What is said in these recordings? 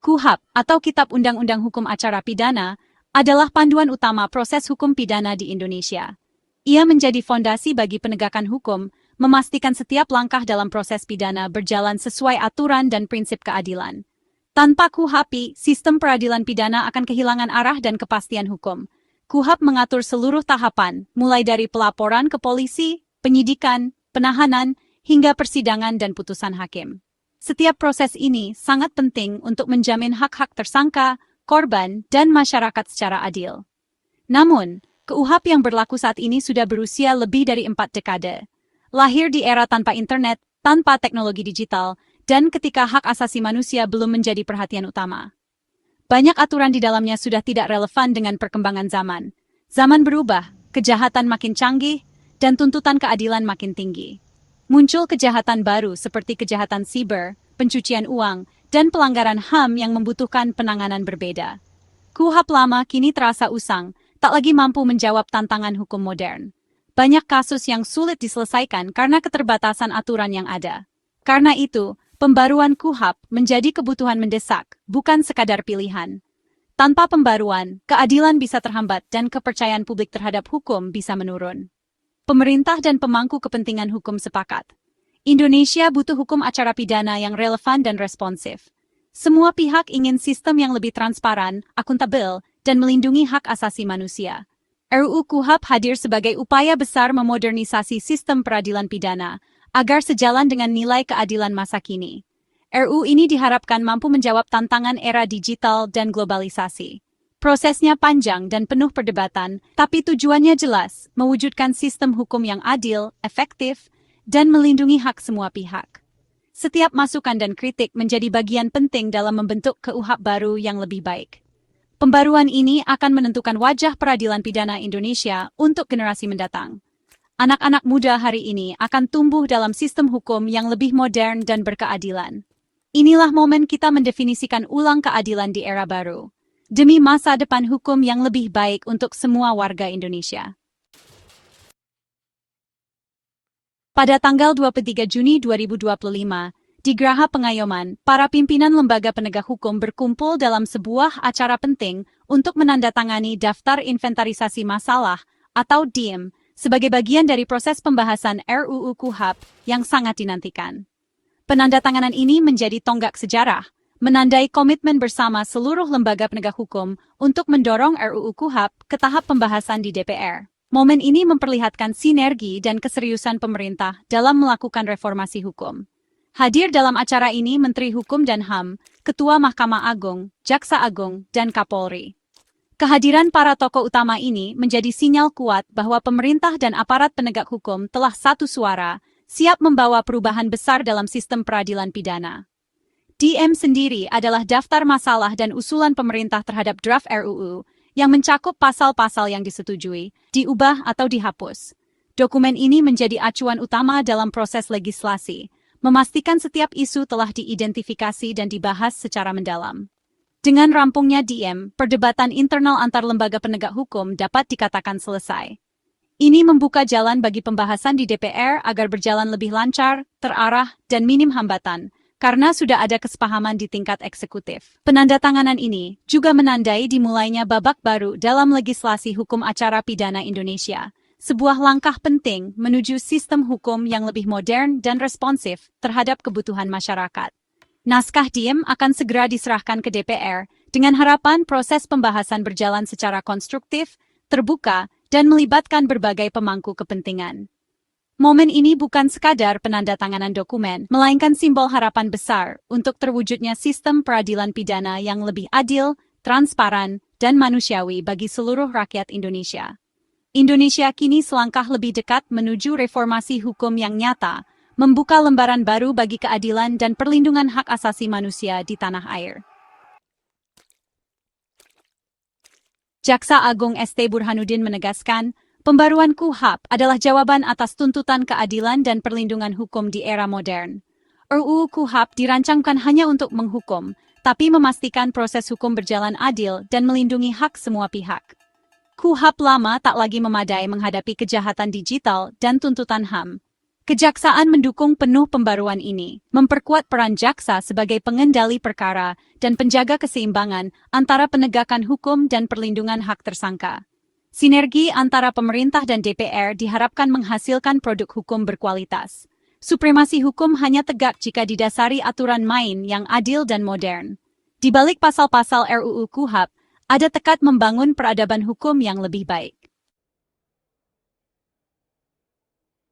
KUHP atau Kitab Undang-Undang Hukum Acara Pidana adalah panduan utama proses hukum pidana di Indonesia. Ia menjadi fondasi bagi penegakan hukum, memastikan setiap langkah dalam proses pidana berjalan sesuai aturan dan prinsip keadilan. Tanpa KUHP, sistem peradilan pidana akan kehilangan arah dan kepastian hukum. KUHP mengatur seluruh tahapan, mulai dari pelaporan ke polisi, penyidikan, penahanan, hingga persidangan dan putusan hakim. Setiap proses ini sangat penting untuk menjamin hak-hak tersangka, korban, dan masyarakat secara adil. Namun, KUHP yang berlaku saat ini sudah berusia lebih dari 4 dekade. Lahir di era tanpa internet, tanpa teknologi digital, dan ketika hak asasi manusia belum menjadi perhatian utama. Banyak aturan di dalamnya sudah tidak relevan dengan perkembangan zaman. Zaman berubah, kejahatan makin canggih, dan tuntutan keadilan makin tinggi. Muncul kejahatan baru seperti kejahatan siber, pencucian uang, dan pelanggaran HAM yang membutuhkan penanganan berbeda. KUHP lama kini terasa usang, tak lagi mampu menjawab tantangan hukum modern. Banyak kasus yang sulit diselesaikan karena keterbatasan aturan yang ada. Karena itu, pembaruan KUHP menjadi kebutuhan mendesak, bukan sekadar pilihan. Tanpa pembaruan, keadilan bisa terhambat dan kepercayaan publik terhadap hukum bisa menurun. Pemerintah dan pemangku kepentingan hukum sepakat. Indonesia butuh hukum acara pidana yang relevan dan responsif. Semua pihak ingin sistem yang lebih transparan, akuntabel, dan melindungi hak asasi manusia. RUU KUHP hadir sebagai upaya besar memodernisasi sistem peradilan pidana, agar sejalan dengan nilai keadilan masa kini. RUU ini diharapkan mampu menjawab tantangan era digital dan globalisasi. Prosesnya panjang dan penuh perdebatan, tapi tujuannya jelas, mewujudkan sistem hukum yang adil, efektif, dan melindungi hak semua pihak. Setiap masukan dan kritik menjadi bagian penting dalam membentuk KUHP baru yang lebih baik. Pembaruan ini akan menentukan wajah peradilan pidana Indonesia untuk generasi mendatang. Anak-anak muda hari ini akan tumbuh dalam sistem hukum yang lebih modern dan berkeadilan. Inilah momen kita mendefinisikan ulang keadilan di era baru, demi masa depan hukum yang lebih baik untuk semua warga Indonesia. Pada tanggal 23 Juni 2025, di Geraha Pengayoman, para pimpinan lembaga penegak hukum berkumpul dalam sebuah acara penting untuk menandatangani Daftar Inventarisasi Masalah atau DIM sebagai bagian dari proses pembahasan RUU KUHP yang sangat dinantikan. Penandatanganan ini menjadi tonggak sejarah, menandai komitmen bersama seluruh lembaga penegak hukum untuk mendorong RUU KUHP ke tahap pembahasan di DPR. Momen ini memperlihatkan sinergi dan keseriusan pemerintah dalam melakukan reformasi hukum. Hadir dalam acara ini Menteri Hukum dan HAM, Ketua Mahkamah Agung, Jaksa Agung, dan Kapolri. Kehadiran para tokoh utama ini menjadi sinyal kuat bahwa pemerintah dan aparat penegak hukum telah satu suara, siap membawa perubahan besar dalam sistem peradilan pidana. DM sendiri adalah daftar masalah dan usulan pemerintah terhadap draft RUU yang mencakup pasal-pasal yang disetujui, diubah atau dihapus. Dokumen ini menjadi acuan utama dalam proses legislasi, memastikan setiap isu telah diidentifikasi dan dibahas secara mendalam. Dengan rampungnya DM, perdebatan internal antar lembaga penegak hukum dapat dikatakan selesai. Ini membuka jalan bagi pembahasan di DPR agar berjalan lebih lancar, terarah, dan minim hambatan, karena sudah ada kesepahaman di tingkat eksekutif. Penandatanganan ini juga menandai dimulainya babak baru dalam legislasi hukum acara pidana Indonesia, sebuah langkah penting menuju sistem hukum yang lebih modern dan responsif terhadap kebutuhan masyarakat. Naskah DIM akan segera diserahkan ke DPR dengan harapan proses pembahasan berjalan secara konstruktif, terbuka, dan melibatkan berbagai pemangku kepentingan. Momen ini bukan sekadar penandatanganan dokumen, melainkan simbol harapan besar untuk terwujudnya sistem peradilan pidana yang lebih adil, transparan, dan manusiawi bagi seluruh rakyat Indonesia. Indonesia kini selangkah lebih dekat menuju reformasi hukum yang nyata, membuka lembaran baru bagi keadilan dan perlindungan hak asasi manusia di tanah air. Jaksa Agung ST Burhanuddin menegaskan, pembaruan KUHP adalah jawaban atas tuntutan keadilan dan perlindungan hukum di era modern. RUU KUHP dirancang bukan hanya untuk menghukum, tapi memastikan proses hukum berjalan adil dan melindungi hak semua pihak. KUHP lama tak lagi memadai menghadapi kejahatan digital dan tuntutan HAM. Kejaksaan mendukung penuh pembaruan ini, memperkuat peran jaksa sebagai pengendali perkara dan penjaga keseimbangan antara penegakan hukum dan perlindungan hak tersangka. Sinergi antara pemerintah dan DPR diharapkan menghasilkan produk hukum berkualitas. Supremasi hukum hanya tegak jika didasari aturan main yang adil dan modern. Di balik pasal-pasal RUU KUHP, ada tekad membangun peradaban hukum yang lebih baik.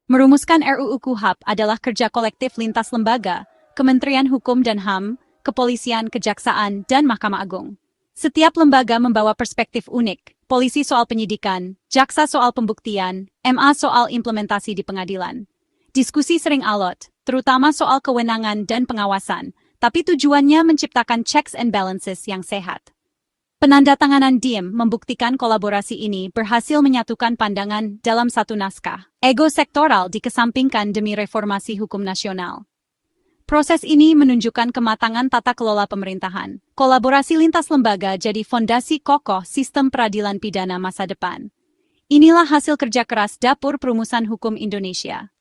Merumuskan RUU KUHP adalah kerja kolektif lintas lembaga, Kementerian Hukum dan HAM, Kepolisian, Kejaksaan, dan Mahkamah Agung. Setiap lembaga membawa perspektif unik, polisi soal penyidikan, jaksa soal pembuktian, MA soal implementasi di pengadilan. Diskusi sering alot, terutama soal kewenangan dan pengawasan, tapi tujuannya menciptakan checks and balances yang sehat. Penandatanganan DIM membuktikan kolaborasi ini berhasil menyatukan pandangan dalam satu naskah. Ego sektoral dikesampingkan demi reformasi hukum nasional. Proses ini menunjukkan kematangan tata kelola pemerintahan. Kolaborasi lintas lembaga jadi fondasi kokoh sistem peradilan pidana masa depan. Inilah hasil kerja keras Dapur Perumusan Hukum Indonesia.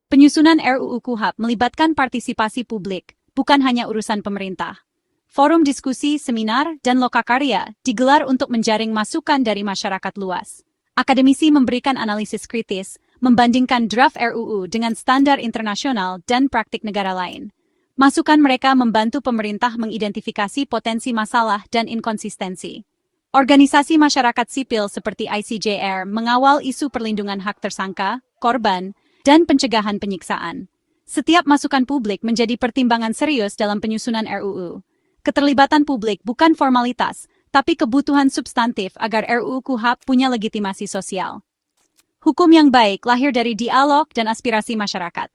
Penyusunan RUU KUHP melibatkan partisipasi publik, bukan hanya urusan pemerintah. Forum diskusi, seminar, dan lokakarya digelar untuk menjaring masukan dari masyarakat luas. Akademisi memberikan analisis kritis, membandingkan draft RUU dengan standar internasional dan praktik negara lain. Masukan mereka membantu pemerintah mengidentifikasi potensi masalah dan inkonsistensi. Organisasi masyarakat sipil seperti ICJR mengawal isu perlindungan hak tersangka, korban, dan pencegahan penyiksaan. Setiap masukan publik menjadi pertimbangan serius dalam penyusunan RUU. Keterlibatan publik bukan formalitas, tapi kebutuhan substantif agar RUU KUHP punya legitimasi sosial. Hukum yang baik lahir dari dialog dan aspirasi masyarakat.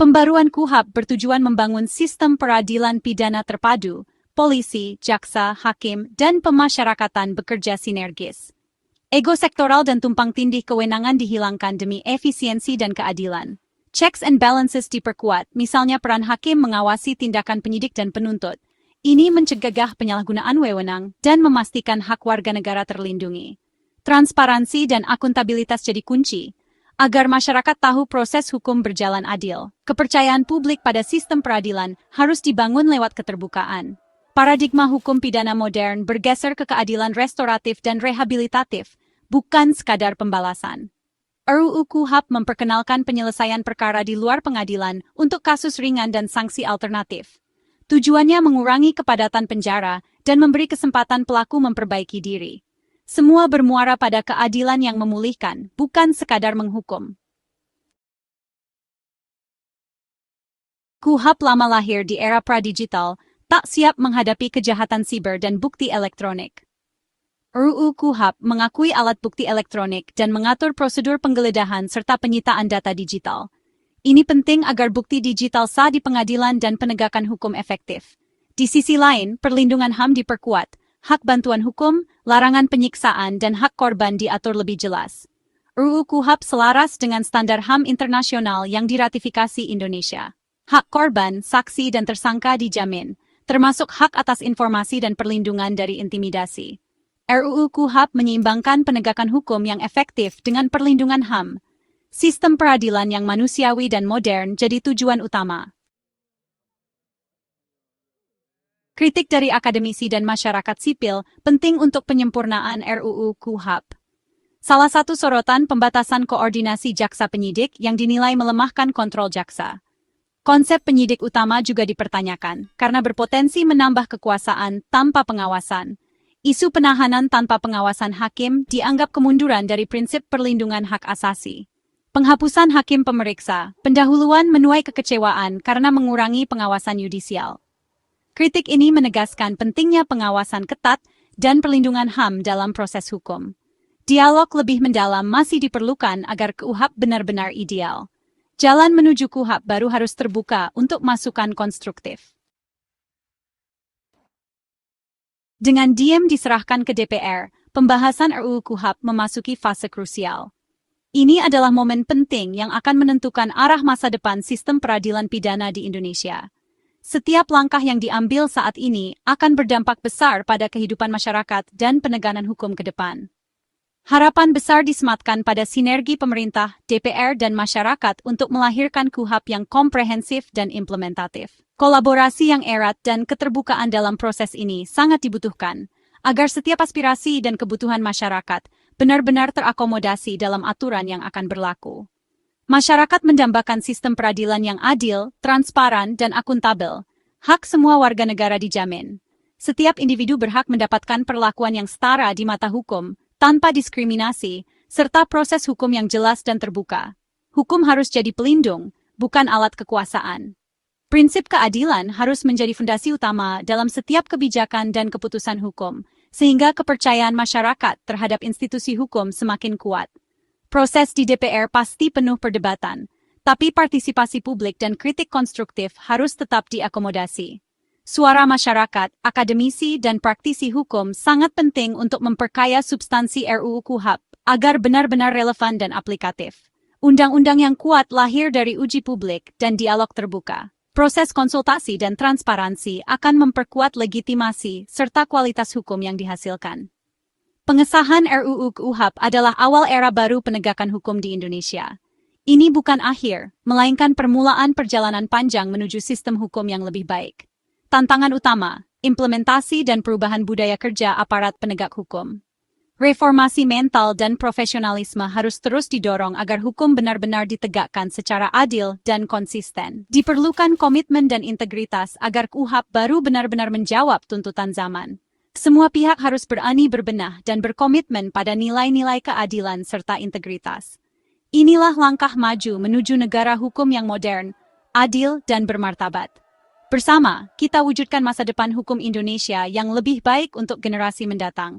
Pembaruan KUHP bertujuan membangun sistem peradilan pidana terpadu, polisi, jaksa, hakim, dan pemasyarakatan bekerja sinergis. Ego sektoral dan tumpang tindih kewenangan dihilangkan demi efisiensi dan keadilan. Checks and balances diperkuat, misalnya peran hakim mengawasi tindakan penyidik dan penuntut. Ini mencegah penyalahgunaan wewenang dan memastikan hak warga negara terlindungi. Transparansi dan akuntabilitas jadi kunci, agar masyarakat tahu proses hukum berjalan adil. Kepercayaan publik pada sistem peradilan harus dibangun lewat keterbukaan. Paradigma hukum pidana modern bergeser ke keadilan restoratif dan rehabilitatif, bukan sekadar pembalasan. RUU KUHP memperkenalkan penyelesaian perkara di luar pengadilan untuk kasus ringan dan sanksi alternatif. Tujuannya mengurangi kepadatan penjara dan memberi kesempatan pelaku memperbaiki diri. Semua bermuara pada keadilan yang memulihkan, bukan sekadar menghukum. KUHP lama lahir di era pradigital, tak siap menghadapi kejahatan siber dan bukti elektronik. RUU KUHP mengakui alat bukti elektronik dan mengatur prosedur penggeledahan serta penyitaan data digital. Ini penting agar bukti digital sah di pengadilan dan penegakan hukum efektif. Di sisi lain, perlindungan HAM diperkuat, hak bantuan hukum, larangan penyiksaan, dan hak korban diatur lebih jelas. RUU KUHP selaras dengan standar HAM internasional yang diratifikasi Indonesia. Hak korban, saksi, dan tersangka dijamin, termasuk hak atas informasi dan perlindungan dari intimidasi. RUU KUHP menyeimbangkan penegakan hukum yang efektif dengan perlindungan HAM. Sistem peradilan yang manusiawi dan modern jadi tujuan utama. Kritik dari akademisi dan masyarakat sipil penting untuk penyempurnaan RUU KUHP. Salah satu sorotan pembatasan koordinasi jaksa penyidik yang dinilai melemahkan kontrol jaksa. Konsep penyidik utama juga dipertanyakan karena berpotensi menambah kekuasaan tanpa pengawasan. Isu penahanan tanpa pengawasan hakim dianggap kemunduran dari prinsip perlindungan hak asasi. Penghapusan hakim pemeriksa, pendahuluan menuai kekecewaan karena mengurangi pengawasan yudisial. Kritik ini menegaskan pentingnya pengawasan ketat dan perlindungan HAM dalam proses hukum. Dialog lebih mendalam masih diperlukan agar KUHP benar-benar ideal. Jalan menuju KUHP baru harus terbuka untuk masukan konstruktif. Dengan diam diserahkan ke DPR, pembahasan RUU KUHP memasuki fase krusial. Ini adalah momen penting yang akan menentukan arah masa depan sistem peradilan pidana di Indonesia. Setiap langkah yang diambil saat ini akan berdampak besar pada kehidupan masyarakat dan penegakan hukum ke depan. Harapan besar disematkan pada sinergi pemerintah, DPR, dan masyarakat untuk melahirkan KUHP yang komprehensif dan implementatif. Kolaborasi yang erat dan keterbukaan dalam proses ini sangat dibutuhkan, agar setiap aspirasi dan kebutuhan masyarakat benar-benar terakomodasi dalam aturan yang akan berlaku. Masyarakat mendambakan sistem peradilan yang adil, transparan, dan akuntabel. Hak semua warga negara dijamin. Setiap individu berhak mendapatkan perlakuan yang setara di mata hukum, tanpa diskriminasi, serta proses hukum yang jelas dan terbuka. Hukum harus jadi pelindung, bukan alat kekuasaan. Prinsip keadilan harus menjadi fondasi utama dalam setiap kebijakan dan keputusan hukum, sehingga kepercayaan masyarakat terhadap institusi hukum semakin kuat. Proses di DPR pasti penuh perdebatan, tapi partisipasi publik dan kritik konstruktif harus tetap diakomodasi. Suara masyarakat, akademisi, dan praktisi hukum sangat penting untuk memperkaya substansi RUU KUHP agar benar-benar relevan dan aplikatif. Undang-undang yang kuat lahir dari uji publik dan dialog terbuka. Proses konsultasi dan transparansi akan memperkuat legitimasi serta kualitas hukum yang dihasilkan. Pengesahan RUU KUHP adalah awal era baru penegakan hukum di Indonesia. Ini bukan akhir, melainkan permulaan perjalanan panjang menuju sistem hukum yang lebih baik. Tantangan utama, implementasi dan perubahan budaya kerja aparat penegak hukum. Reformasi mental dan profesionalisme harus terus didorong agar hukum benar-benar ditegakkan secara adil dan konsisten. Diperlukan komitmen dan integritas agar KUHP baru benar-benar menjawab tuntutan zaman. Semua pihak harus berani berbenah dan berkomitmen pada nilai-nilai keadilan serta integritas. Inilah langkah maju menuju negara hukum yang modern, adil, dan bermartabat. Bersama, kita wujudkan masa depan hukum Indonesia yang lebih baik untuk generasi mendatang.